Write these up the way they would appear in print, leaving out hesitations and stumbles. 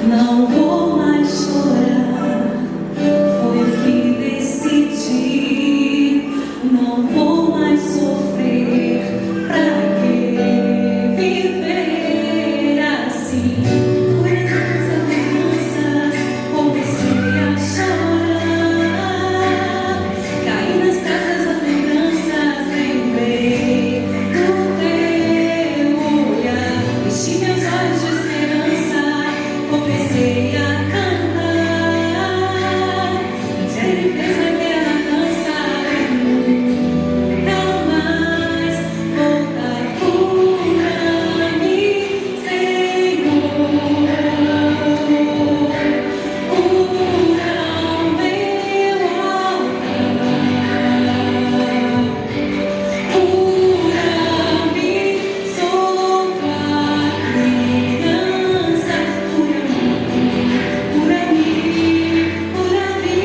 Não vou mais chorar, foi o que decidi. Não vou mais sofrer, pra que viver assim? Por essas lembranças comecei a chorar. Caí nas casas das lembranças, lembrei do teu olhar. Enchi meus olhos de esperança, comecei a cantar. Ele fez aquela dança e nunca mais voltar cura mim, Senhor. Cura o meu altar. Cura-me, sou tua criança. Cura-me, cura-me,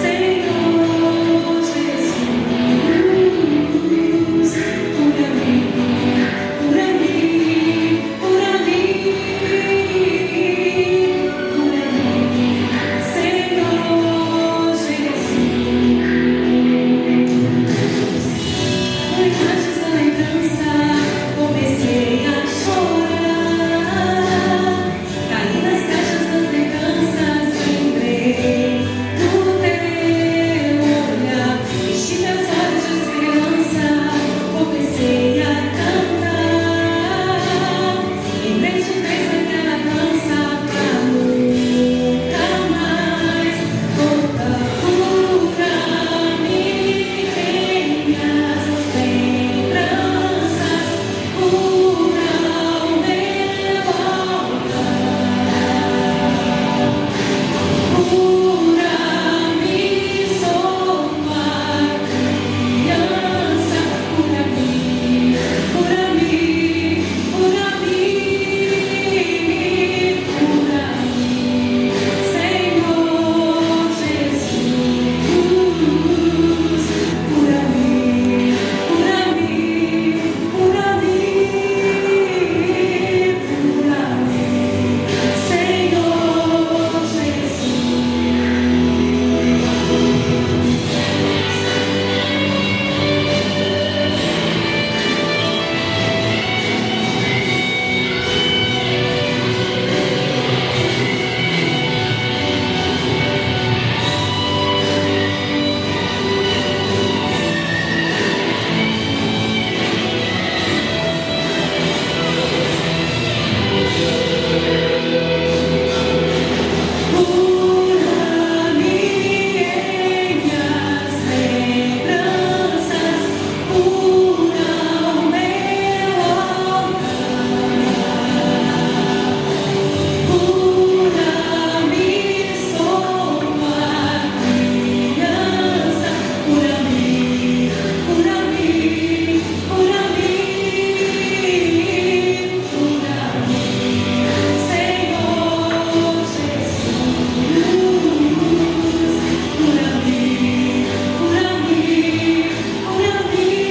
Senhor Jesus. Cura-me, cura-me, cura-me, Senhor Jesus. Por imagens da lembrança, comecei a chorar. Caí nas caixas das lembranças, lembrei do teu olhar. Enchi meus olhos de esperança, comecei a cantar. Lembrei de vez aquela dança pra nunca mais voltar. Cura-me minhas lembranças, cura o meu altar. Cura-me, sou tua criança. Cura-me, cura-me, cura-me, Senhor Jesus. Cura-me, cura-me, cura-me, Senhor Cura-me minhas lembranças, cura o meu altar. Cura-me, sou tua criança. Cura-me, cura-me, cura-me, Senhor Jesus. Cura-me, cura-me, cura-me, Senhor Jesus.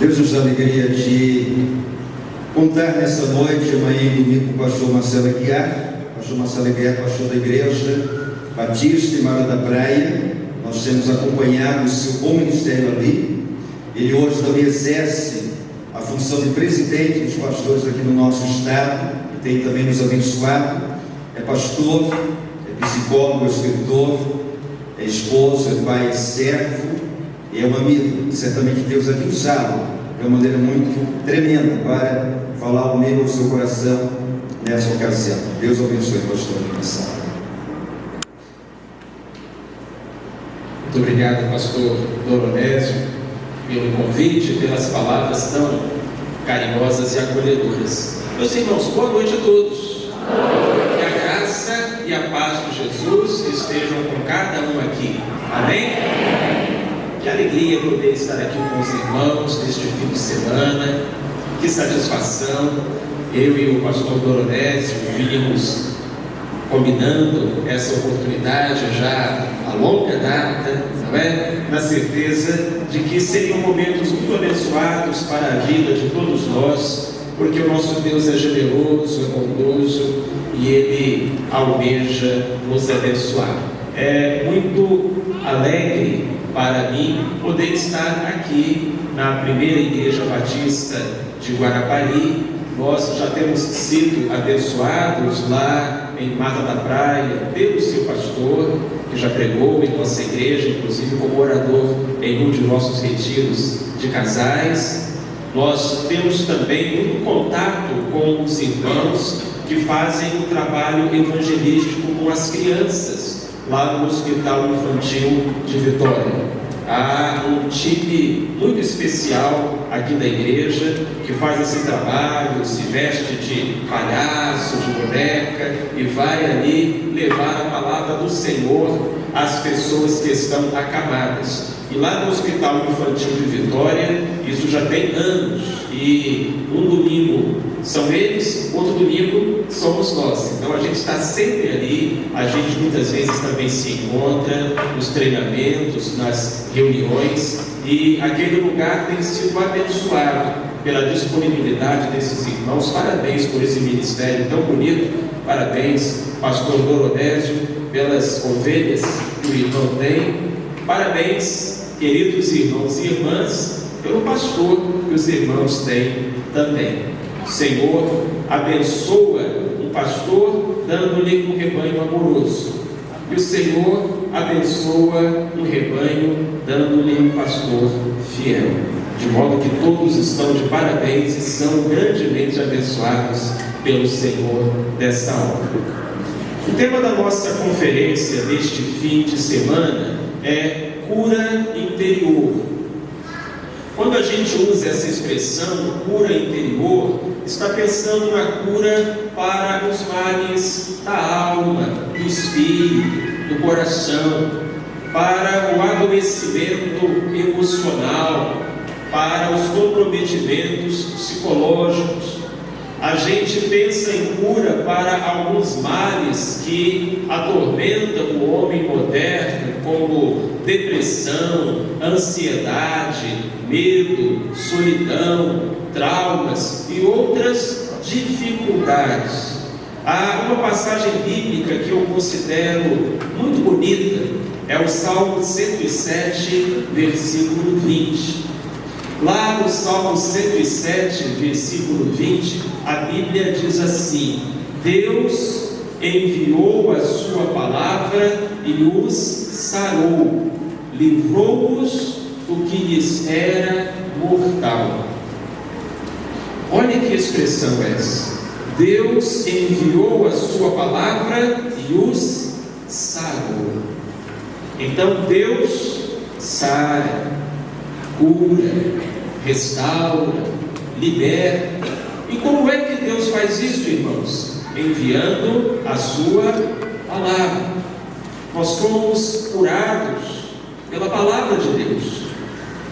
Deus nos dá alegria de contar nessa noite, amanhã e domingo, com o pastor Marcelo Aguiar, pastor da Igreja Batista em Maré da Praia. Nós temos acompanhado o seu bom ministério ali. Ele hoje também exerce a função de presidente dos pastores aqui no nosso estado, e tem também nos abençoado. É pastor, é psicólogo, é escritor, é esposo, é pai, é servo e é um amigo. Certamente Deus aqui usá-lo de uma maneira muito tremenda para falar ao meio do seu coração nessa ocasião. Deus abençoe, pastor. Muito obrigado, pastor Doronésio, pelo convite, pelas palavras tão carinhosas e acolhedoras. Meus irmãos, boa noite a todos. Que a graça e a paz de Jesus estejam com cada um aqui. Amém? Que alegria poder estar aqui com os irmãos neste fim de semana. Que satisfação. Eu e o pastor Doronésio vínhamos combinando essa oportunidade já há longa data, não é? Na certeza de que seriam momentos muito abençoados para a vida de todos nós, porque o nosso Deus é generoso, é bondoso e Ele almeja nos abençoar. É muito alegre para mim poder estar aqui na primeira Igreja Batista de Guarapari. Nós já temos sido abençoados lá em Mata da Praia pelo seu pastor, que já pregou em nossa igreja, inclusive como orador em um de nossos retiros de casais. Nós temos também muito contato com os irmãos que fazem o trabalho evangelístico com as crianças lá no Hospital Infantil de Vitória. Há um time muito especial aqui da igreja que faz esse trabalho, se veste de palhaço, de boneca e vai ali levar a palavra do Senhor às pessoas que estão acamadas. E lá no Hospital Infantil de Vitória, isso já tem anos, e um domingo são eles, outro domingo somos nós. Então a gente está sempre ali, a gente muitas vezes também se encontra nos treinamentos, nas reuniões, e aquele lugar tem sido abençoado pela disponibilidade desses irmãos. Parabéns por esse ministério tão bonito, parabéns, pastor Doronésio, pelas ovelhas que o irmão tem, parabéns, queridos irmãos e irmãs, pelo pastor que os irmãos têm também. O Senhor abençoa um pastor dando-lhe um rebanho amoroso, e o Senhor abençoa um rebanho dando-lhe um pastor fiel, de modo que todos estão de parabéns e são grandemente abençoados pelo Senhor desta obra. O tema da nossa conferência neste fim de semana é cura interior. Quando a gente usa essa expressão, cura interior, está pensando na cura para os males da alma, do espírito, do coração, para o adoecimento emocional, para os comprometimentos psicológicos. A gente pensa em cura para alguns males que atormentam o homem moderno, como depressão, ansiedade, medo, solidão, traumas e outras dificuldades. Há uma passagem bíblica que eu considero muito bonita, é o Salmo 107, versículo 20. Lá no Salmo 107, versículo 20, a Bíblia diz assim: Deus enviou a sua palavra e os sarou, livrou-os do que lhes era mortal. Olha que expressão é essa. Deus enviou a sua palavra e os sarou. Então Deus sara, cura, restaura, liberta. E como é que Deus faz isso, irmãos? Enviando a sua palavra. Nós somos curados pela palavra de Deus.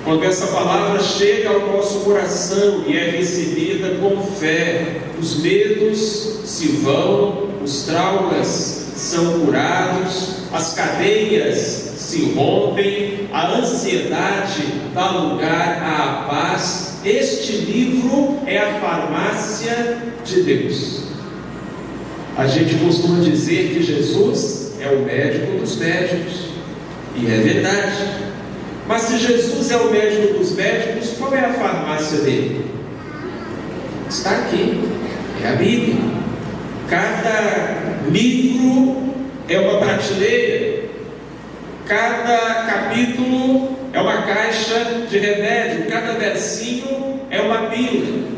Quando essa palavra chega ao nosso coração e é recebida com fé, os medos se vão, os traumas são curados, as cadeias se rompem, a ansiedade dá lugar à paz. Este livro é a farmácia de Deus. A gente costuma dizer que Jesus é o médico dos médicos, e é verdade. Mas se Jesus é o médico dos médicos, qual é a farmácia dele? Está aqui, é a Bíblia. Cada livro é uma prateleira, cada capítulo é uma caixa de remédio, cada versinho é uma pílula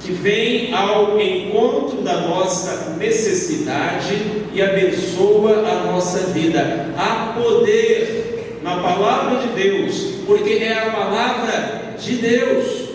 que vem ao encontro da nossa necessidade e abençoa a nossa vida. Há poder na palavra de Deus, porque é a palavra de Deus.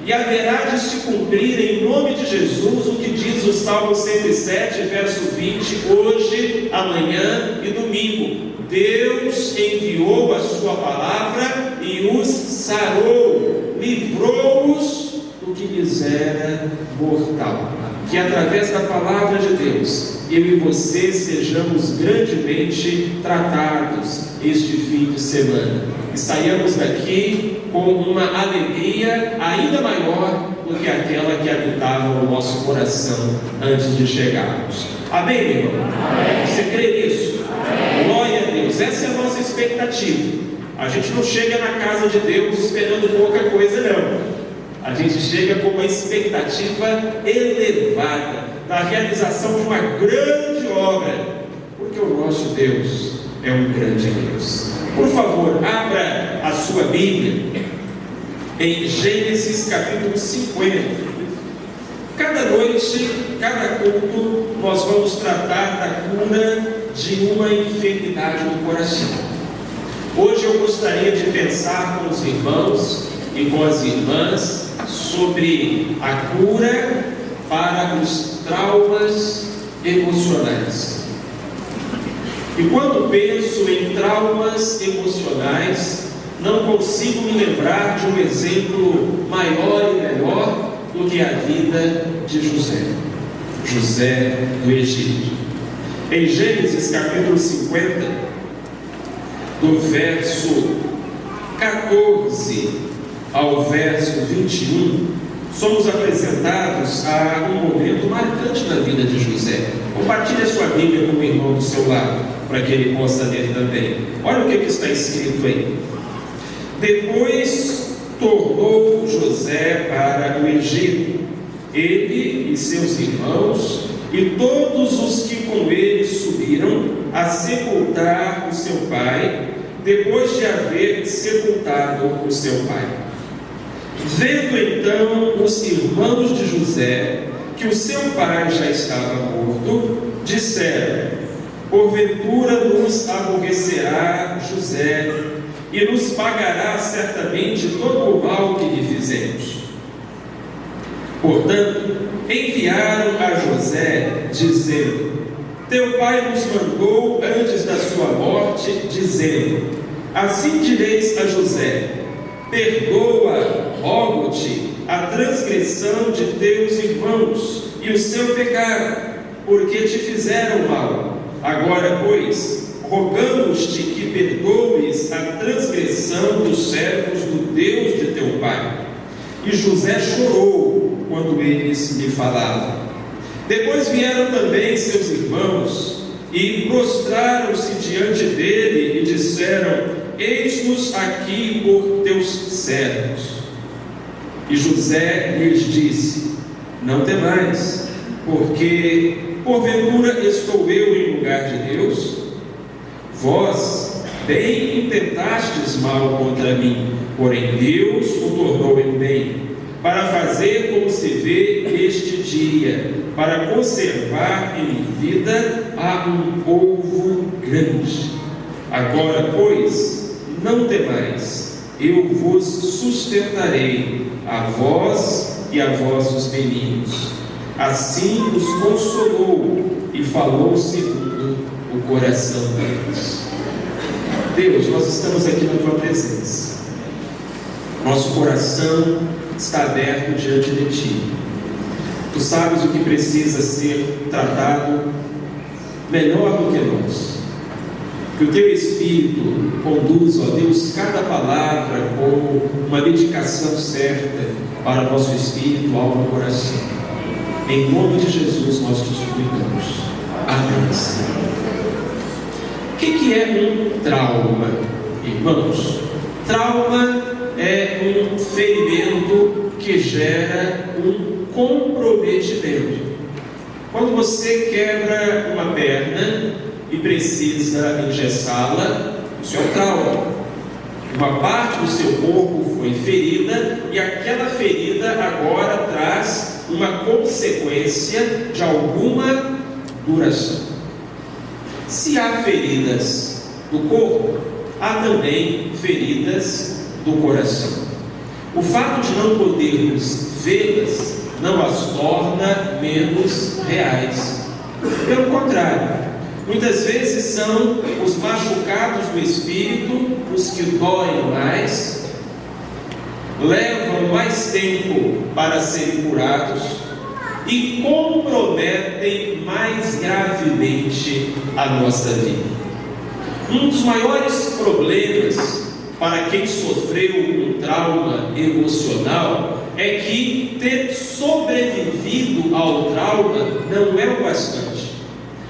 e haverá de se cumprir em nome de Jesus o que diz o Salmo 107, verso 20, hoje, amanhã e domingo. Deus enviou a sua palavra e os sarou, livrou-os do que lhes era mortal. Que através da palavra de Deus, eu e você sejamos grandemente tratados este fim de semana. E saiamos daqui com uma alegria ainda maior do que aquela que habitava no nosso coração antes de chegarmos. Amém, meu irmão? Amém. Você crê nisso? Amém. Glória a Deus. Essa é a nossa expectativa. A gente não chega na casa de Deus esperando pouca coisa, não. A gente chega com uma expectativa elevada da realização de uma grande obra, porque o nosso Deus é um grande Deus. Por favor, abra a sua Bíblia em Gênesis capítulo 50. Cada noite, cada culto, nós vamos tratar da cura de uma enfermidade do coração. Hoje eu gostaria de pensar com os irmãos e com as irmãs sobre a cura para os traumas emocionais. E quando penso em traumas emocionais, não consigo me lembrar de um exemplo maior e melhor do que a vida de José do Egito. Em Gênesis capítulo 50, do verso 14 ao verso 21, somos apresentados a um momento marcante na vida de José. Compartilhe a sua Bíblia com o irmão do seu lado, para que ele possa ler também. Olha o que está escrito aí. Depois tornou José para o Egito, ele e seus irmãos, e todos os que com ele subiram a sepultar o seu pai, depois de haver sepultado o seu pai. Vendo então os irmãos de José que o seu pai já estava morto, disseram: porventura nos aborrecerá José e nos pagará certamente todo o mal que lhe fizemos. Portanto, enviaram a José, dizendo: teu pai nos mandou antes da sua morte, dizendo: assim direis a José: perdoa, rogo-te, a transgressão de teus irmãos e o seu pecado, porque te fizeram mal. Agora, pois, rogamos-te que perdoes a transgressão dos servos do Deus de teu pai. E José chorou quando eles lhe falavam. Depois vieram também seus irmãos e prostraram-se diante dele e disseram: eis-nos aqui por teus servos. E José lhes disse: não temais, porque porventura estou eu em lugar de Deus? Vós bem intentastes mal contra mim, porém Deus o tornou em bem, para fazer como se vê neste dia, para conservar em vida a um povo grande. Agora, pois, não temais, eu vos sustentarei, a vós e a vossos meninos. Assim os consolou e falou segundo o coração deles. Deus, nós estamos aqui na tua presença. Nosso coração está aberto diante de ti. Tu sabes o que precisa ser tratado melhor do que nós. Que o teu Espírito conduza, ó Deus, cada palavra como uma medicação certa para nosso espírito, alma e coração. Em nome de Jesus nós te suplicamos. Amém. O que é um trauma, irmãos? Trauma é um ferimento que gera um comprometimento. Quando você quebra uma perna e precisa engessá-la, isso é um trauma. Uma parte do seu corpo foi ferida e aquela ferida agora traz uma consequência de alguma duração. Se há feridas do corpo, há também feridas do coração. O fato de não podermos vê-las não as torna menos reais. Pelo contrário, muitas vezes são os machucados do espírito os que doem mais, levam mais tempo para serem curados e comprometem mais gravemente a nossa vida. Um dos maiores problemas para quem sofreu um trauma emocional é que ter sobrevivido ao trauma não é o bastante.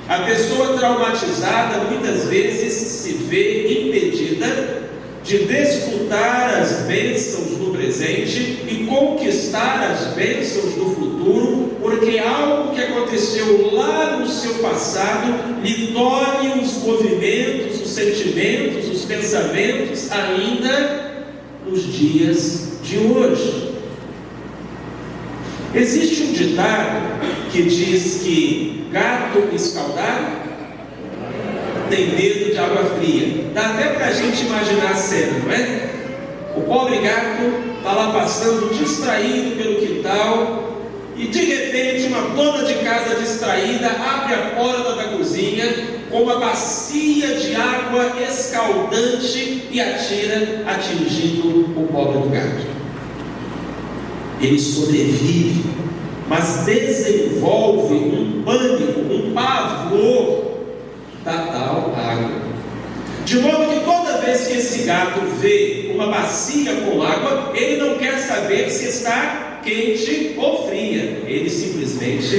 A pessoa traumatizada muitas vezes se vê impedida de desfrutar as bênçãos do presente e conquistar as bênçãos do futuro, porque algo que aconteceu lá no seu passado lhe torne os movimentos, os sentimentos, os pensamentos ainda nos dias de hoje. Existe um ditado que diz que gato escaldado tem medo de água fria. Dá até para a gente imaginar a cena, não é? O pobre gato está lá passando distraído pelo quintal e de repente uma dona de casa distraída abre a porta da cozinha com uma bacia de água escaldante e atira, atingindo o pobre do gato. Ele sobrevive, mas desenvolve um pânico, um pavor da tal água. De modo que toda vez que esse gato vê uma bacia com água, ele não quer saber se está quente ou fria, ele simplesmente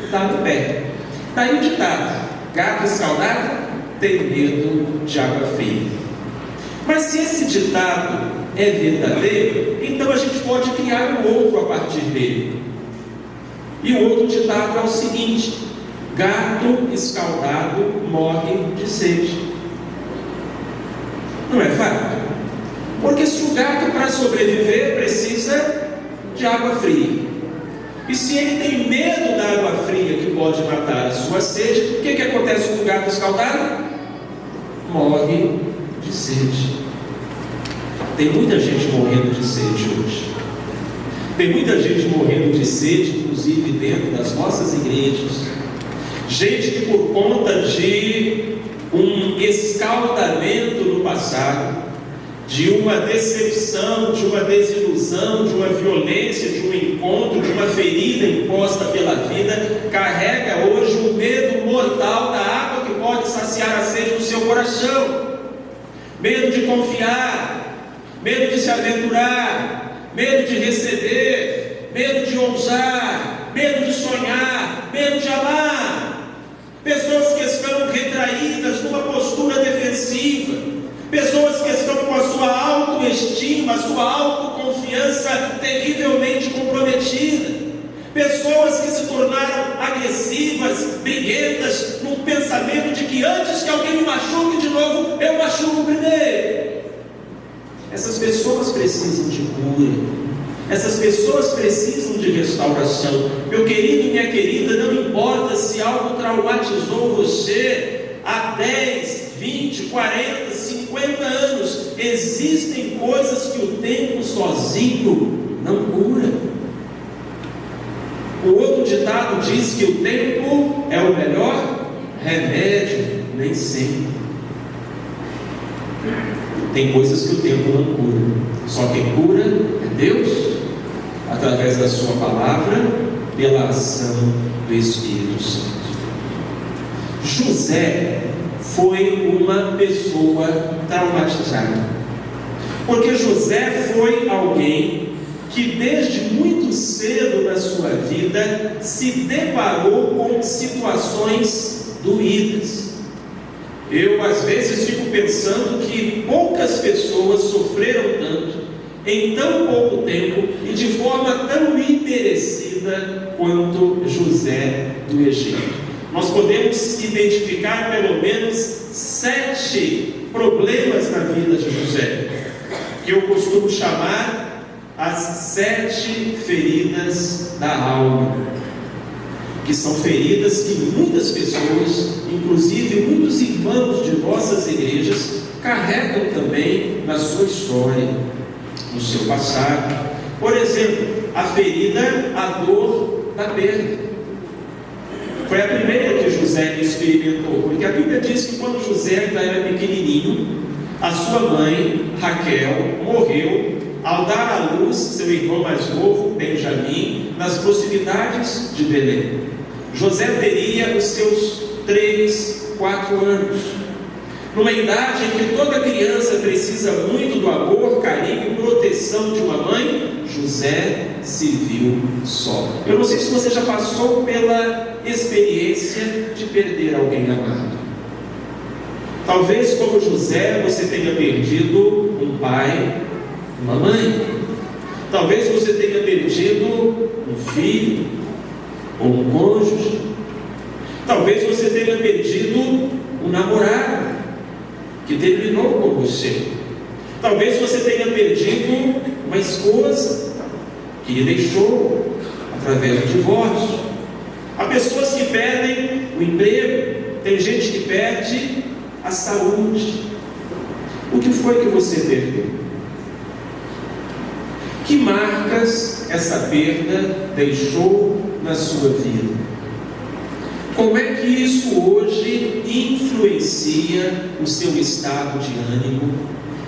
está no pé. Está aí o ditado: gato escaldado tem medo de água fria. Mas se esse ditado é verdadeiro, então a gente pode criar um outro a partir dele. E o outro ditado é o seguinte: gato escaldado morre de sede. Não é fato? Porque se o gato, para sobreviver, precisa de água fria, e se ele tem medo da água fria que pode matar a sua sede, o que acontece com o gato escaldado? Morre de sede. Tem muita gente morrendo de sede hoje. Tem muita gente morrendo de sede, inclusive dentro das nossas igrejas. Gente que, por conta de um escaldamento no passado, de uma decepção, de uma desilusão, de uma violência, de um encontro, de uma ferida imposta pela vida, carrega hoje o medo mortal da água que pode saciar a sede do seu coração. Medo de confiar, medo de se aventurar, medo de receber, medo de ousar, medo de sonhar, medo de amar. Pessoas que estão retraídas numa postura defensiva, pessoas que estão com a sua autoestima, a sua autoconfiança terrivelmente comprometida, pessoas que se tornaram agressivas, briguentas, num pensamento de que antes que alguém me machuque de novo, eu machuco primeiro. Essas pessoas precisam de cura. Essas pessoas precisam de restauração. Meu querido e minha querida, não importa se algo traumatizou você há 10, 20, 40, 50 anos, existem coisas que o tempo sozinho não cura. O outro ditado diz que o tempo é o melhor remédio, nem sempre. Tem coisas que o tempo não cura. Só quem cura é Deus, através da sua palavra, pela ação do Espírito Santo. José foi uma pessoa traumatizada, porque José foi alguém que desde muito cedo na sua vida se deparou com situações doídas. Eu às vezes fico pensando que poucas pessoas sofreram tanto em tão pouco tempo e de forma tão imerecida quanto José do Egito. Nós podemos identificar pelo menos 7 problemas na vida de José, que eu costumo chamar as 7 feridas da alma, que são feridas que muitas pessoas, inclusive muitos irmãos de nossas igrejas, carregam também na sua história. no seu passado. Por exemplo, a ferida, a dor da perda. Foi a primeira que José experimentou, porque a Bíblia diz que quando José ainda era pequenininho, a sua mãe, Raquel, morreu ao dar à luz seu irmão mais novo, Benjamim, nas proximidades de Belém. José teria os seus 3, 4 anos. Numa idade em que toda criança precisa muito do amor, carinho e proteção de uma mãe, José se viu só. Eu não sei se você já passou pela experiência de perder alguém amado. Talvez, como José, você tenha perdido um pai, uma mãe. Talvez você tenha perdido um filho ou um cônjuge. Talvez você tenha perdido um namorado que terminou com você. Talvez você tenha perdido uma esposa que lhe deixou através do divórcio. Há pessoas que perdem o emprego, tem gente que perde a saúde. O que foi que você perdeu? Que marcas essa perda deixou na sua vida? Como é que isso hoje influencia o seu estado de ânimo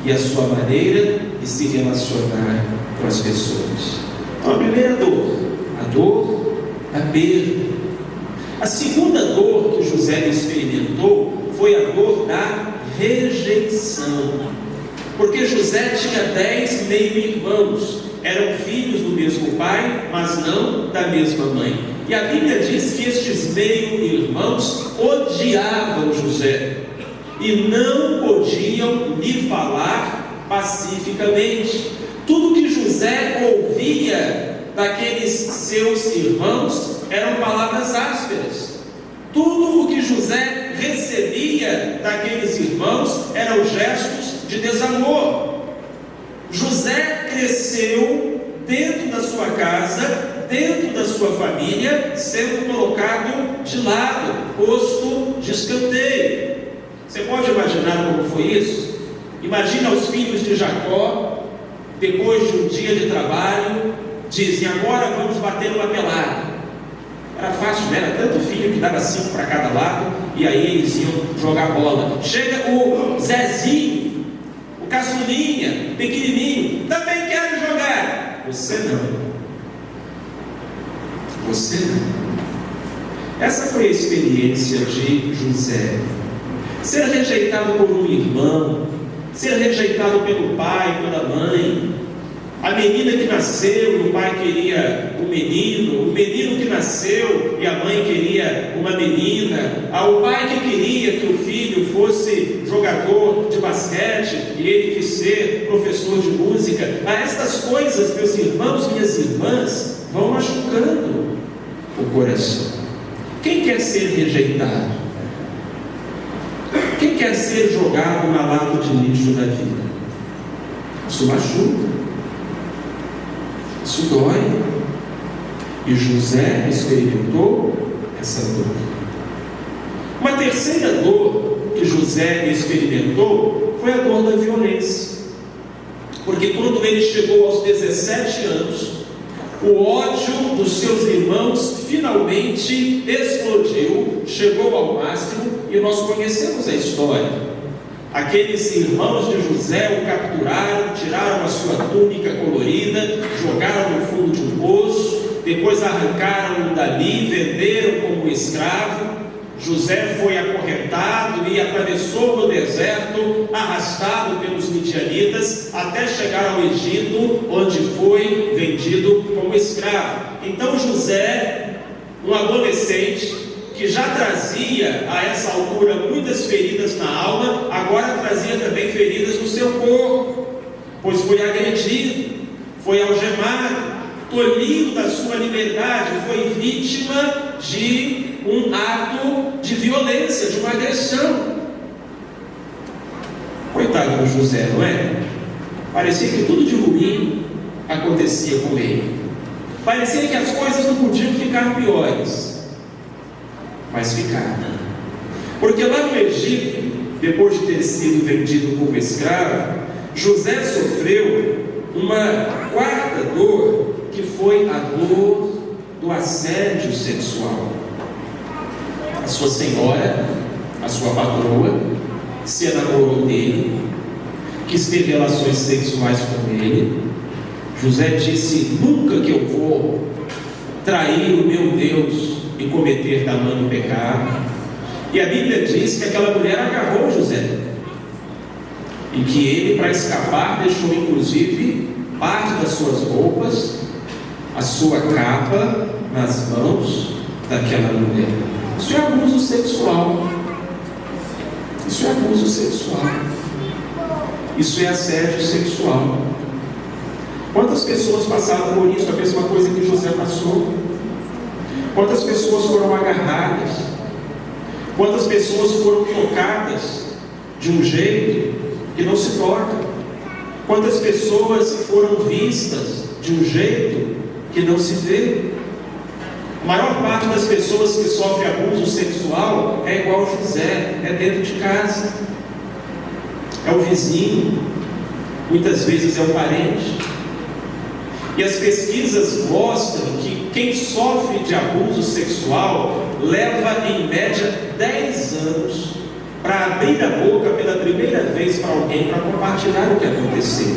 e a sua maneira de se relacionar com as pessoas? Então, a primeira dor, a dor da perda. A segunda dor que José experimentou foi a dor da rejeição. Porque José tinha 10 meio-irmãos, eram filhos do mesmo pai, mas não da mesma mãe. E a Bíblia diz que estes meio-irmãos odiavam José e não podiam lhe falar pacificamente. Tudo que José ouvia daqueles seus irmãos eram palavras ásperas. Tudo o que José recebia daqueles irmãos eram gestos de desamor. José cresceu dentro da sua casa, dentro da sua família, sendo colocado de lado, posto de escanteio. Você pode imaginar como foi isso? Imagina os filhos de Jacó, depois de um dia de trabalho, dizem: agora vamos bater uma pelada. Era fácil, né? Era tanto filho que dava 5 para cada lado, e aí eles iam jogar bola. Chega o Zezinho, o caçulinha, pequenininho, também quero jogar. Você não. Você não. Essa foi a experiência de José. Ser rejeitado por um irmão, ser rejeitado pelo pai, pela mãe. A menina que nasceu e o pai queria um menino, o menino que nasceu e a mãe queria uma menina, o pai que queria que o filho fosse jogador de basquete e ele quis ser professor de música. Estas coisas, meus irmãos, minhas irmãs, vão machucando o coração. Quem quer ser rejeitado? Quem quer ser jogado na lata de lixo da vida? Isso machuca. Isso dói. E José experimentou essa dor. Uma terceira dor que José experimentou foi a dor da violência. Porque quando ele chegou aos 17 anos, o ódio dos seus irmãos finalmente explodiu, chegou ao máximo, e nós conhecemos a história. Aqueles irmãos de José o capturaram, tiraram a sua túnica colorida, jogaram no fundo de um poço, depois arrancaram-o dali, venderam como escravo. José foi acorrentado e atravessou no deserto, arrastado pelos midianitas, até chegar ao Egito, onde foi vendido como escravo. Então José, um adolescente, que já trazia a essa altura muitas feridas na alma, agora trazia também feridas no seu corpo, pois foi agredido, foi algemado, tolhido da sua liberdade, foi vítima de um ato de violência, de uma agressão. Coitado do José, não é? Parecia que tudo de ruim acontecia com ele. Parecia que as coisas não podiam ficar piores. Mas ficaram. Porque lá no Egito, depois de ter sido vendido como escravo, José sofreu uma quarta dor, que foi a dor do assédio sexual. A sua senhora, a sua patroa, se enamorou dele, quis ter relações sexuais com ele. José disse: nunca que eu vou trair o meu Deus e cometer tamanho pecado. E a Bíblia diz que aquela mulher agarrou José, e que ele, para escapar, deixou inclusive parte das suas roupas, a sua capa, nas mãos daquela mulher. Isso é abuso sexual. Isso é abuso sexual. Isso é assédio sexual. Quantas pessoas passaram por isso? A mesma coisa que José passou. Quantas pessoas foram agarradas? Quantas pessoas foram tocadas de um jeito que não se toca? Quantas pessoas foram vistas de um jeito que não se vê? A maior parte das pessoas que sofrem abuso sexual é igual José, é dentro de casa, é o vizinho, muitas vezes é o parente. E as pesquisas mostram que quem sofre de abuso sexual leva em média 10 anos para abrir a boca pela primeira vez para alguém, para compartilhar o que aconteceu.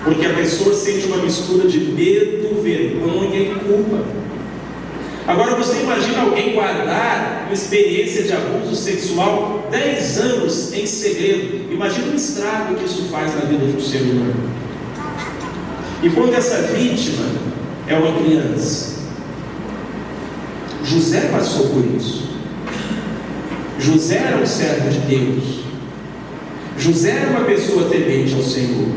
Porque a pessoa sente uma mistura de medo, vergonha e culpa. Agora você imagina alguém guardar uma experiência de abuso sexual 10 anos em segredo. Imagina o estrago que isso faz na vida de um ser humano. E quando essa vítima é uma criança, José passou por isso. José era um servo de Deus. José era uma pessoa temente ao Senhor.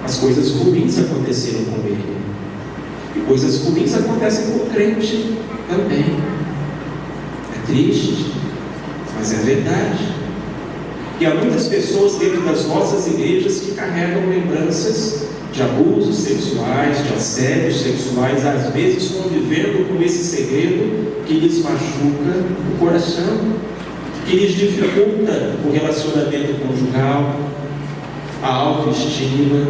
As coisas ruins aconteceram com ele. E coisas ruins acontecem com o crente também. É triste, mas é verdade. E há muitas pessoas dentro das nossas igrejas que carregam lembranças de abusos sexuais, de assédios sexuais, às vezes convivendo com esse segredo que lhes machuca o coração, que lhes dificulta o relacionamento conjugal, a autoestima,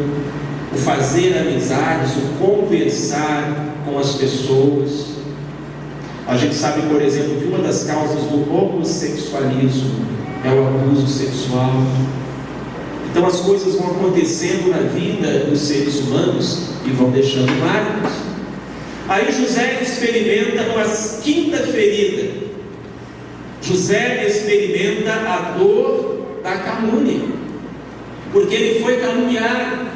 o fazer amizades, o conversar com as pessoas. A gente sabe, por exemplo, que uma das causas do homossexualismo é o abuso sexual. Então as coisas vão acontecendo na vida dos seres humanos e vão deixando marcas. Aí José experimenta uma quinta ferida. José experimenta a dor da calúnia, porque ele foi caluniado.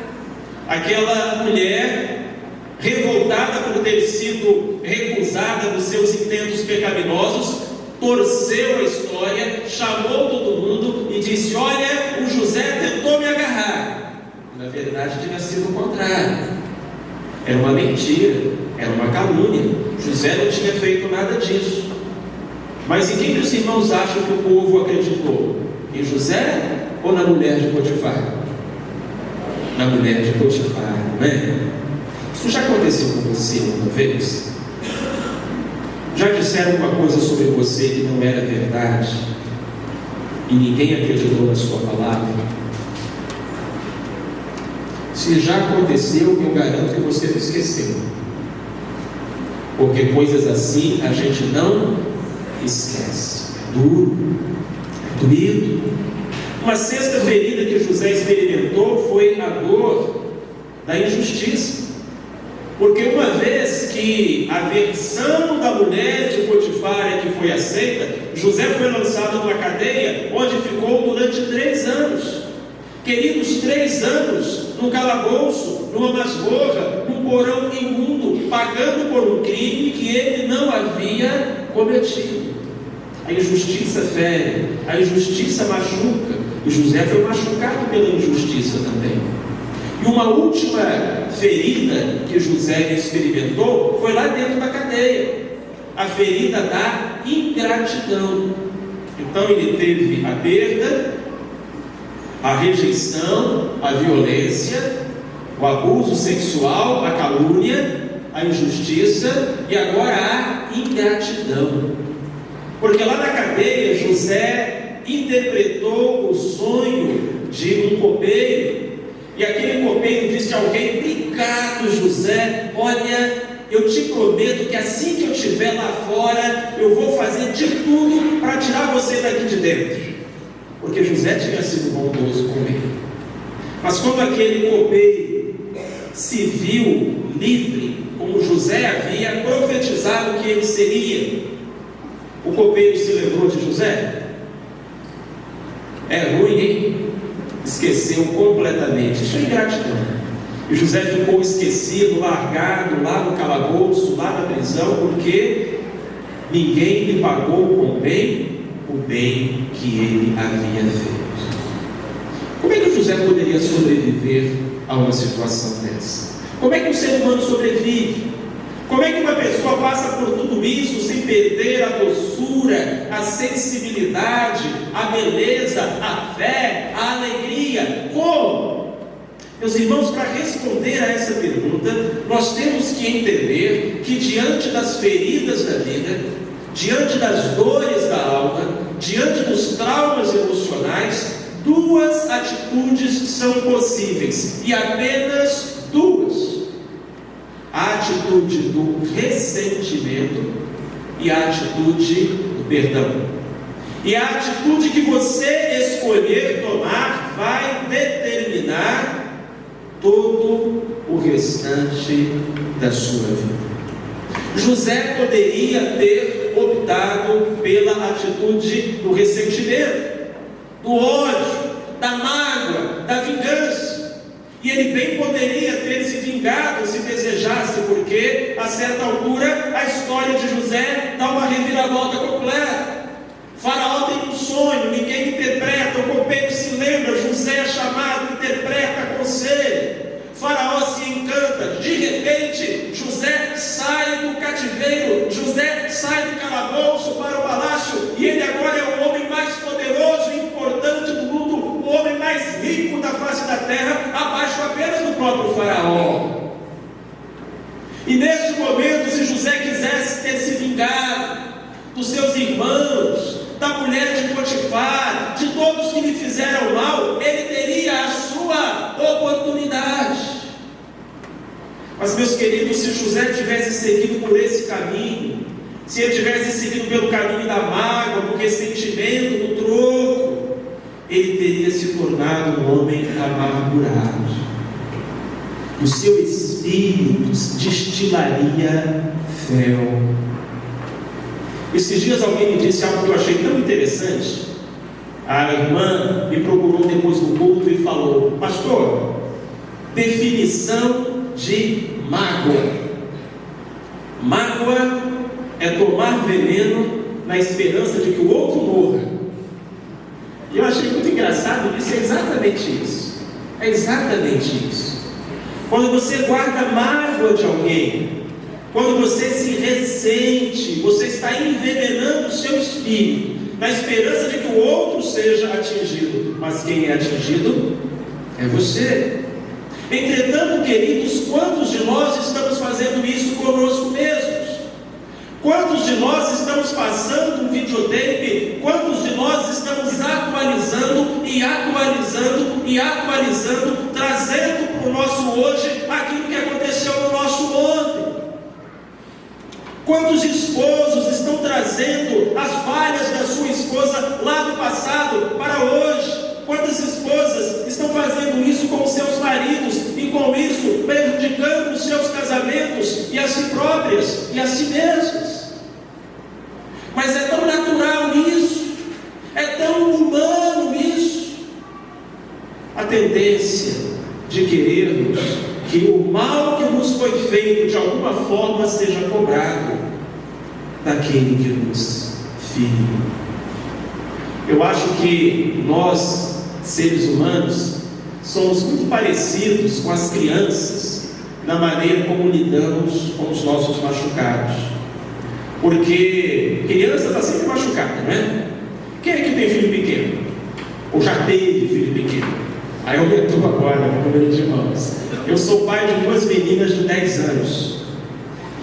Aquela mulher, revoltada por ter sido recusada dos seus intentos pecaminosos, torceu a história, chamou todo mundo e disse: olha, o José tentou me agarrar. Na verdade tinha sido o contrário. Era uma mentira, era uma calúnia. José não tinha feito nada disso. Mas em quem que os irmãos acham que o povo acreditou? Em José ou na mulher de Potifar? Na mulher de Potifar, não é? Isso já aconteceu com você uma vez? Já disseram uma coisa sobre você que não era verdade e ninguém acreditou na sua palavra? Se já aconteceu, eu garanto que você não esqueceu, porque coisas assim a gente não esquece. É duro, é doído. Uma sexta ferida que José experimentou foi a dor da injustiça. Porque uma vez que a versão da mulher de Potifar é que foi aceita, José foi lançado numa cadeia onde ficou durante 3 anos. Queridos, 3 anos num calabouço, numa masmorra, num porão imundo, pagando por um crime que ele não havia cometido. A injustiça fere, a injustiça machuca, e José foi machucado pela injustiça também. E uma última ferida que José experimentou foi lá dentro da cadeia, a ferida da ingratidão. Então ele teve a perda, a rejeição, a violência, o abuso sexual, a calúnia, a injustiça e agora a ingratidão. Porque lá na cadeia José interpretou o sonho de um copeiro. e aquele copeiro disse ao rei: obrigado, José, olha, eu te prometo que assim que eu estiver lá fora, eu vou fazer de tudo para tirar você daqui de dentro. Porque José tinha sido bondoso com ele. Mas quando aquele copeiro se viu livre, como José havia profetizado que ele seria, o copeiro se lembrou de José. É ruim, hein? Esqueceu completamente. Isso é ingratidão. E José ficou esquecido, largado lá no calabouço, lá na prisão, porque ninguém lhe pagou com bem o bem que ele havia feito. Como é que José poderia sobreviver a uma situação dessa? Como é que um ser humano sobrevive? Como é que uma pessoa passa por tudo isso sem perder a doçura, a sensibilidade, a beleza, a fé, a alegria? Como? Meus irmãos, para responder a essa pergunta, nós temos que entender que diante das feridas da vida, diante das dores da alma, diante dos traumas emocionais, duas atitudes são possíveis, e apenas duas: a atitude do ressentimento e a atitude do perdão. E a atitude que você escolher tomar vai determinar todo o restante da sua vida. José poderia ter optado pela atitude do ressentimento, do ódio, da mágoa, da vingança. E ele bem poderia ter se vingado se desejasse, porque a certa altura a história de José dá uma reviravolta completa. Faraó tem um sonho, ninguém interpreta, o copeiro se lembra, José é chamado, interpreta, aconselha. Faraó se encanta, de repente José sai do cativeiro, José sai do calabouço para o palácio, e ele agora é o homem mais poderoso e importante do mundo, o homem mais rico da face da terra, abaixo apenas do próprio Faraó. E neste momento, se José quisesse ter se vingado dos seus irmãos, da mulher de Potifar, de todos que lhe fizeram mal, ele teria a sua oportunidade. Mas, meus queridos, se José tivesse seguido por esse caminho, se ele tivesse seguido pelo caminho da mágoa, do ressentimento, do troco, ele teria se tornado um homem amargurado. O seu espírito destilaria fel. Esses dias alguém me disse algo que eu achei tão interessante. A irmã me procurou depois do culto e falou: pastor, definição de mágoa. Mágoa é tomar veneno na esperança de que o outro morra. E eu achei muito engraçado, isso é exatamente isso. É exatamente isso. Quando você guarda mágoa de alguém, quando você se ressente, você está envenenando o seu espírito, na esperança de que o outro seja atingido. Mas quem é atingido é você. Entretanto, queridos, quantos de nós estamos fazendo isso conosco mesmos? Quantos de nós estamos passando um videotape? Quantos de nós estamos atualizando e atualizando e atualizando, trazendo para o nosso hoje aquilo que aconteceu no nosso ontem? Quantos esposos estão trazendo as falhas da sua esposa lá do passado para hoje? Quantas esposas estão fazendo isso com os seus maridos e com isso prejudicando os seus casamentos e a si próprias e a si mesmas? Mas é tão natural isso, é tão humano isso, a tendência de querermos que o mal que nos foi feito de alguma forma seja cobrado daquele que nos feriu. Eu acho que nós, seres humanos, somos muito parecidos com as crianças na maneira como lidamos com os nossos machucados. Porque criança está sempre machucada, não é? Quem é que tem filho pequeno? Ou já teve filho pequeno? Aí aumentou agora o número de irmãos. Eu sou pai de 2 meninas de 10 anos.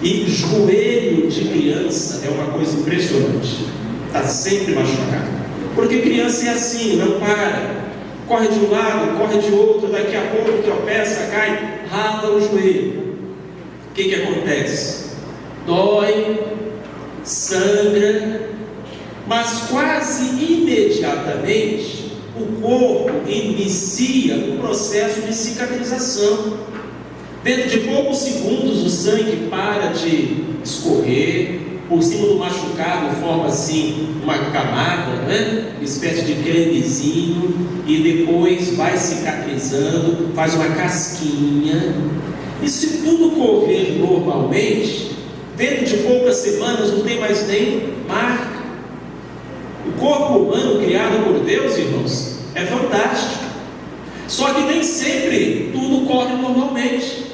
E joelho de criança é uma coisa impressionante. Está sempre machucado. Porque criança é assim, não para. corre de um lado, corre de outro, daqui a pouco tropeça, cai, rala o joelho. O que acontece? Dói, sangra, mas quase imediatamente o corpo inicia o processo de cicatrização. Dentro de poucos segundos o sangue para de escorrer, por cima do machucado forma assim uma camada, né? Uma espécie de cremezinho, e depois vai cicatrizando, faz uma casquinha. E se tudo correr normalmente, dentro de poucas semanas não tem mais nem marca. O corpo humano criado por Deus, irmãos, é fantástico. Só que nem sempre tudo corre normalmente.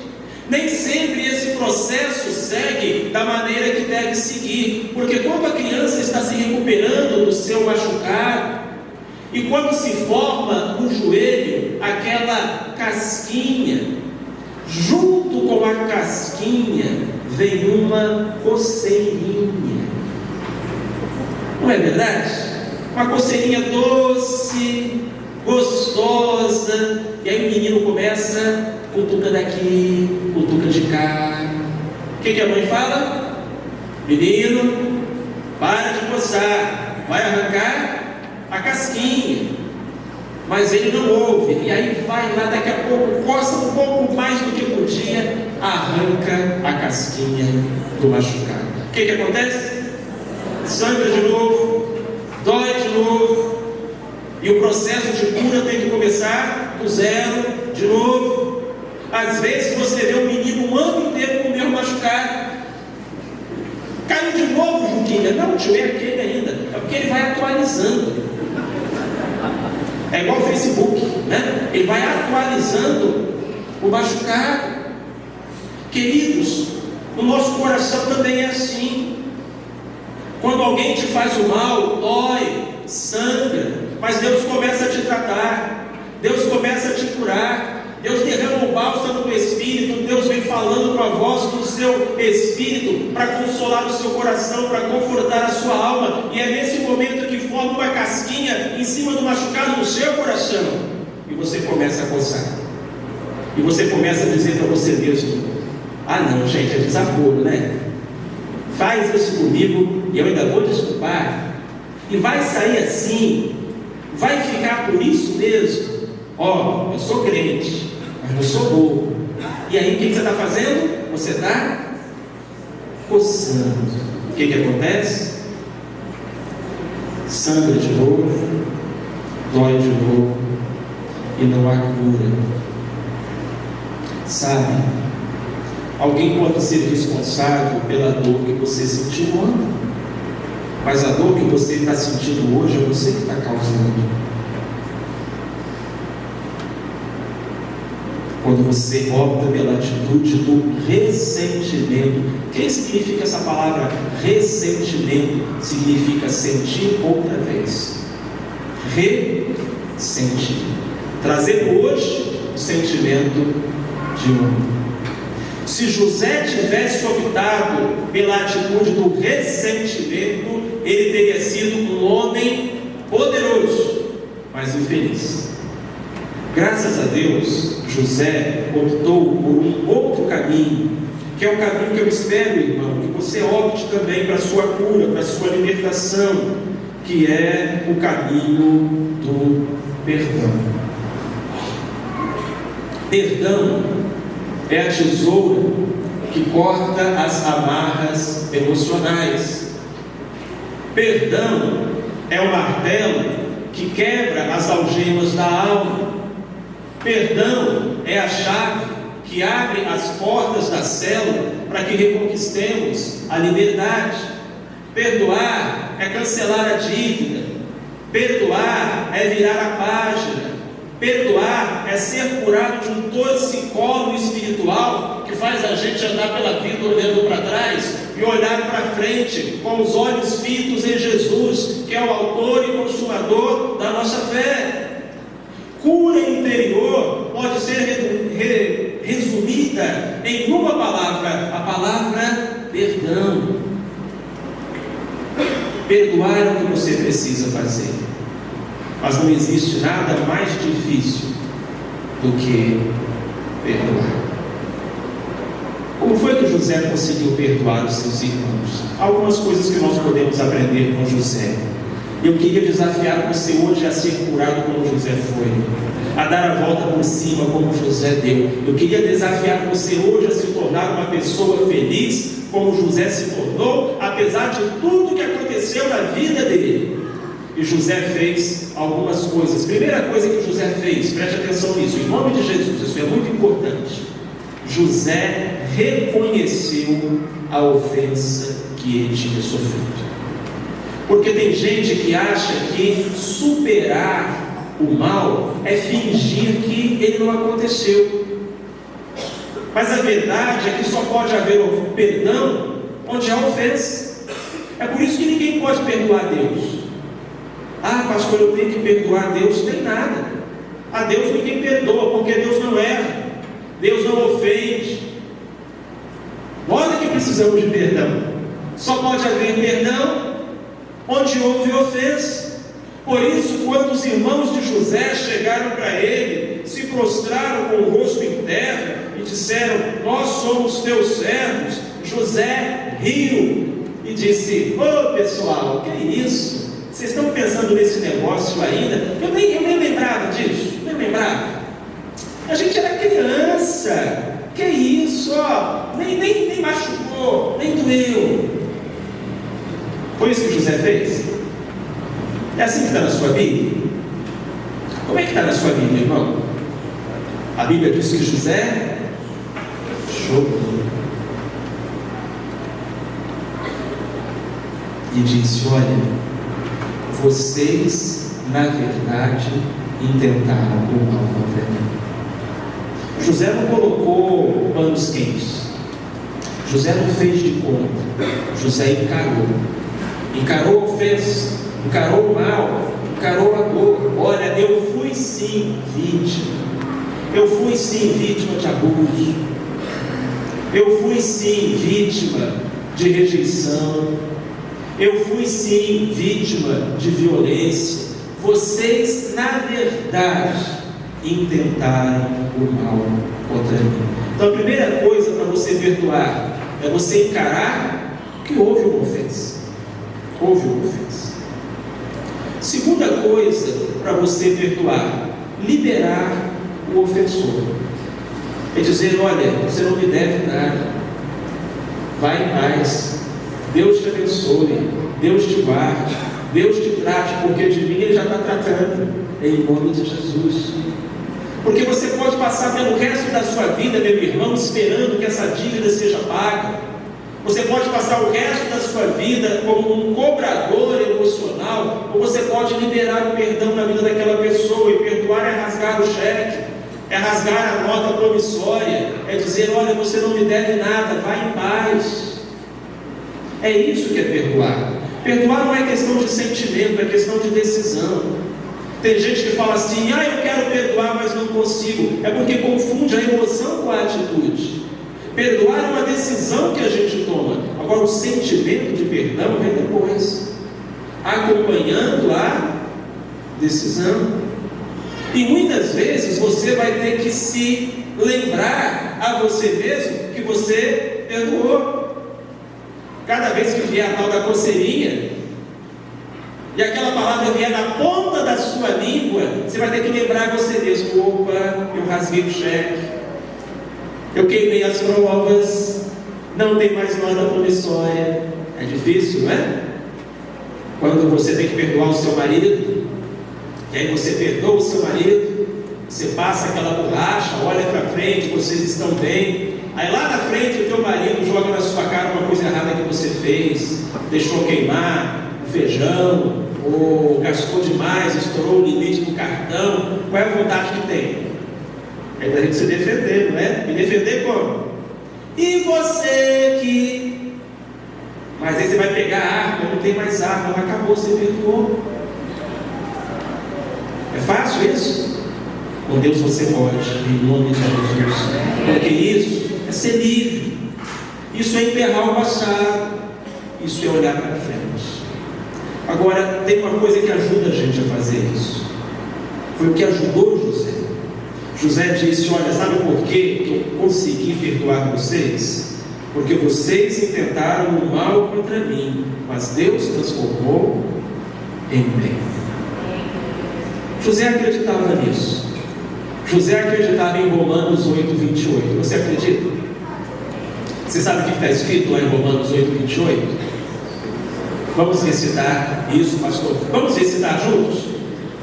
Nem sempre esse processo segue da maneira que deve seguir. Porque quando a criança está se recuperando do seu machucado, e quando se forma no joelho aquela casquinha, junto com a casquinha vem uma coceirinha. Não é verdade? Uma coceirinha doce, gostosa, e aí o menino começa, cutuca daqui, cutuca de cá. O que a mãe fala? Menino, para de coçar, vai arrancar a casquinha. Mas ele não ouve, e aí vai lá, daqui a pouco, coça um pouco mais do que podia, arranca a casquinha do machucado. O que acontece? Sangra de novo, dói de novo, e o processo de cura tem que começar do zero, de novo. Às vezes você vê um menino um ano inteiro com o mesmo machucado. Caiu de novo, Juquinha. Não, tio, é aquele ainda. É porque ele vai atualizando. É igual o Facebook, né? Ele vai atualizando o machucado. Queridos, o nosso coração também é assim. Quando alguém te faz o mal, dói, sangra, mas Deus começa a te tratar, Deus começa a te curar, Deus derrama o bálsamo do Espírito, Deus vem falando com a voz do seu Espírito para consolar o seu coração, para confortar a sua alma, e é nesse momento que forma uma casquinha em cima do machucado do seu coração, e você começa a coçar, e você começa a dizer para você mesmo: ah não, gente, é desaforo, né? Faz isso comigo e eu ainda vou desculpar, e vai sair assim, vai ficar por isso mesmo. Ó, eu sou crente, mas não sou bobo. E aí o que você está fazendo? Você está coçando. O que acontece? Sangra de novo, dói de novo, e não há cura. Sabe, alguém pode ser responsável pela dor que você sentiu ontem, mas a dor que você está sentindo hoje é você que está causando. Quando você opta pela atitude do ressentimento. O que significa essa palavra ressentimento? Significa sentir outra vez. Ressentir. Trazer hoje o sentimento de ontem. Se José tivesse optado pela atitude do ressentimento, ele teria sido um homem poderoso, mas infeliz. Graças a Deus, José optou por um outro caminho, que é o caminho que eu espero, irmão, que você opte também para a sua cura, para a sua libertação, que é o caminho do perdão. Perdão é a tesoura que corta as amarras emocionais. Perdão é o martelo que quebra as algemas da alma. Perdão é a chave que abre as portas da célula para que reconquistemos a liberdade. Perdoar é cancelar a dívida. Perdoar é virar a página. Perdoar é ser curado de um torcicolo espiritual que faz a gente andar pela vida olhando para trás e olhar para frente com os olhos fitos em Jesus, que é o autor e consumador da nossa fé. Cura interior pode ser resumida em uma palavra, a palavra perdão. Perdoar é o que você precisa fazer, Mas não existe nada mais difícil do que perdoar. Como foi que José conseguiu perdoar os seus irmãos? Algumas coisas que nós podemos aprender com José. Eu queria desafiar você hoje a ser curado como José foi, a dar a volta por cima como José deu. Eu queria desafiar você hoje a se tornar uma pessoa feliz como José se tornou, apesar de tudo que aconteceu na vida dele. E José fez algumas coisas. Primeira coisa que José fez, preste atenção nisso, em nome de Jesus, isso é muito importante. José reconheceu a ofensa que ele tinha sofrido. Porque tem gente que acha que superar o mal é fingir que ele não aconteceu. Mas a verdade é que só pode haver perdão onde há ofensa. É por isso que ninguém pode perdoar Deus. Ah, pastor, eu tenho que perdoar Deus. Tem nada. A Deus ninguém perdoa, porque Deus não erra, Deus não ofende. Nós é que precisamos de perdão. Só pode haver perdão onde houve ofensa. Por isso, quando os irmãos de José chegaram para ele, se prostraram com o rosto em terra e disseram: nós somos teus servos, José riu e disse: ô pessoal, que é isso? Vocês estão pensando nesse negócio ainda? Eu nem lembrava disso, nem lembrava. A gente era criança. Que isso, ó, nem machucou, nem doeu. Foi isso que José fez? É assim que está na sua Bíblia? Como é que está na sua Bíblia, irmão? A Bíblia diz que José chorou e disse: olha, vocês na verdade intentaram o mal contra mim. José não colocou panos quentes, José não fez de conta, José encarou a ofensa, encarou o mal, encarou a dor. Olha, eu fui sim vítima de abuso, eu fui sim vítima de rejeição, eu fui sim vítima de violência. Vocês na verdade intentaram o mal contra mim. Então a primeira coisa para você perdoar é você encarar que houve uma ofensa. Houve uma ofensa. Segunda coisa para você perdoar: liberar o ofensor. É dizer: olha, você não me deve nada, vai em paz, Deus te abençoe, Deus te guarde, Deus te trate, porque de mim Ele já está tratando, em nome de Jesus. Porque você pode passar pelo resto da sua vida, meu irmão, esperando que essa dívida seja paga. Você pode passar o resto da sua vida como um cobrador emocional, ou você pode liberar o perdão na vida daquela pessoa. E perdoar é rasgar o cheque, é rasgar a nota promissória, é dizer: olha, você não me deve nada, vai em paz. É isso que é perdoar. Perdoar não é questão de sentimento, é questão de decisão. Tem gente que fala assim: ah, eu quero perdoar, mas não consigo. É porque confunde a emoção com a atitude. Perdoar é uma decisão que a gente toma. Agora, o sentimento de perdão vem depois, acompanhando a decisão. E muitas vezes você vai ter que se lembrar a você mesmo que você perdoou. Cada vez que vier a tal da coceirinha, e aquela palavra vier na ponta da sua língua, você vai ter que lembrar você mesmo: opa, eu rasguei o cheque, eu queimei as provas, não tem mais nota promissória. É difícil, não é? Quando você tem que perdoar o seu marido, e aí você perdoa o seu marido, você passa aquela borracha, olha para frente, vocês estão bem. Aí lá na frente o teu marido joga na sua cara uma coisa errada que você fez, deixou queimar o feijão, ou gastou demais, estourou o limite do cartão. Qual é a vontade que tem? É da gente se defender, não é? Me defender como? E você que... Mas aí você vai pegar a arma, não tem mais arma, acabou, você perdoou. É fácil isso? Com Deus você pode, em nome de Jesus. Porque isso é ser livre, isso é enterrar o passado, isso é olhar para frente. Agora, tem uma coisa que ajuda a gente a fazer isso. Foi o que ajudou José. José disse: olha, sabe por que eu consegui perdoar vocês? Porque vocês intentaram o mal contra mim, mas Deus transformou em bem. José acreditava nisso. José acreditava em Romanos 8:28. Você acredita? Você sabe o que está escrito lá em Romanos 8:28? Vamos recitar isso, pastor? Vamos recitar juntos?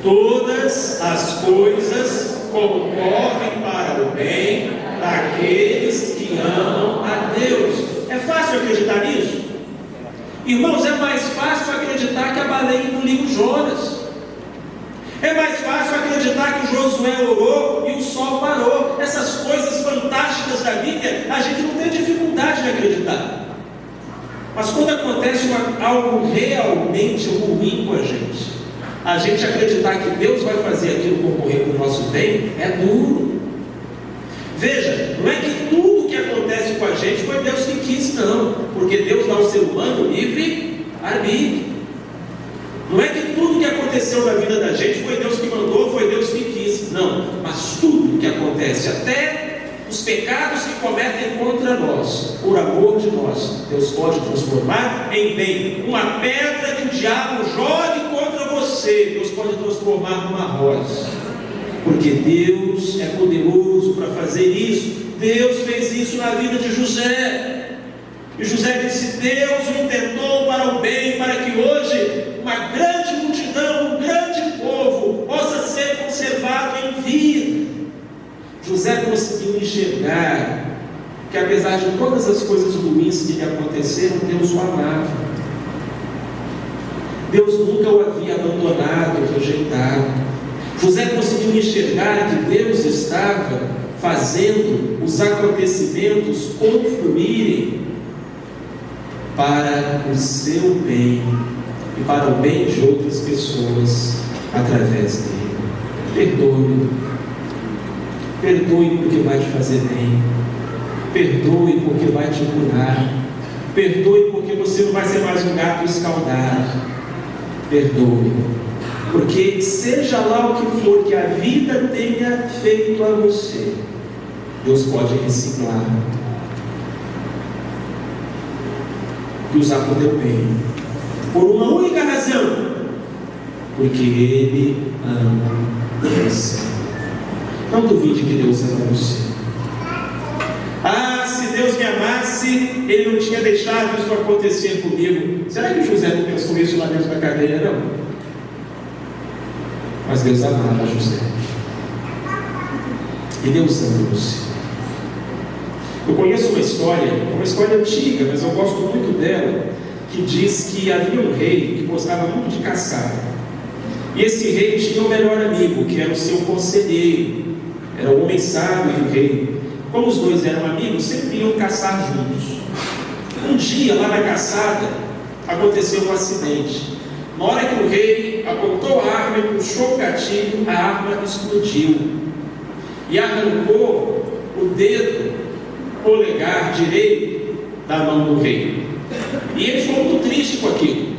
Todas as coisas concorrem para o bem daqueles que amam a Deus. É fácil acreditar nisso? Irmãos, é mais fácil acreditar que a baleia engoliu Jonas. É mais fácil acreditar que o Josué orou e o sol parou. Essas coisas fantásticas da Bíblia, a gente não tem dificuldade de acreditar. Mas quando acontece algo realmente ruim com a gente acreditar que Deus vai fazer aquilo concorrer para o nosso bem, é duro. Veja, não é que tudo que acontece com a gente foi Deus que quis, não. Porque Deus dá ao ser humano livre arbítrio. Não é que tudo que aconteceu na vida da gente foi Deus que mandou, foi Deus que quis. Não, mas tudo que acontece, até os pecados que cometem contra nós, por amor de nós, Deus pode transformar em bem. Uma pedra que o diabo jogue contra você, Deus pode transformar numa rosa. Porque Deus é poderoso para fazer isso. Deus fez isso na vida de José. E José disse: Deus o intentou para o bem, para que hoje uma grande multidão, um grande povo possa ser conservado em vida. José conseguiu enxergar que, apesar de todas as coisas ruins que lhe aconteceram, Deus o amava. Deus nunca o havia abandonado, rejeitado. José conseguiu enxergar que Deus estava fazendo os acontecimentos confluírem para o seu bem e para o bem de outras pessoas através dele. Perdoe. Perdoe porque vai te fazer bem. Perdoe porque vai te curar. Perdoe porque você não vai ser mais um gato escaldado. Perdoe. Porque seja lá o que for que a vida tenha feito a você, Deus pode reciclar e usar para o teu bem, por uma única razão: porque Ele ama você. Não duvide que Deus ama você. Ah, se Deus me amasse, Ele não tinha deixado isso acontecer comigo. Será que José não pensou isso lá dentro da cadeia? Não. Mas Deus amava José. E Deus ama você. Eu conheço uma história antiga, mas eu gosto muito dela, que diz que havia um rei que gostava muito de caçar. E esse rei tinha um melhor amigo, que era o seu conselheiro. Era o homem sábio do rei. Como os dois eram amigos, sempre iam caçar juntos. Um dia, lá na caçada, aconteceu um acidente. Na hora que o rei apontou a arma e puxou o gatilho, a arma explodiu e arrancou o dedo polegar direito da mão do rei. E ele ficou muito triste com aquilo.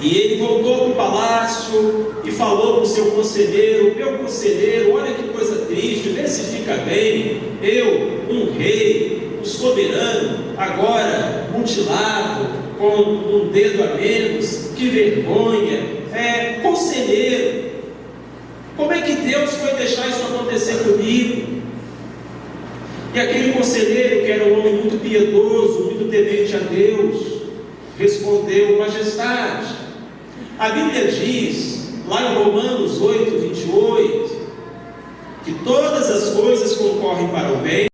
E ele voltou para o palácio e falou para o seu conselheiro: meu conselheiro, olha que coisa triste, vê se fica bem. Eu, um rei, um soberano, agora mutilado, com um dedo a menos, que vergonha. Conselheiro, como é que Deus foi deixar isso acontecer comigo? E aquele conselheiro, que era um homem muito piedoso, muito temente a Deus, respondeu: majestade, a Bíblia diz, lá em Romanos 8:28, que todas as coisas concorrem para o bem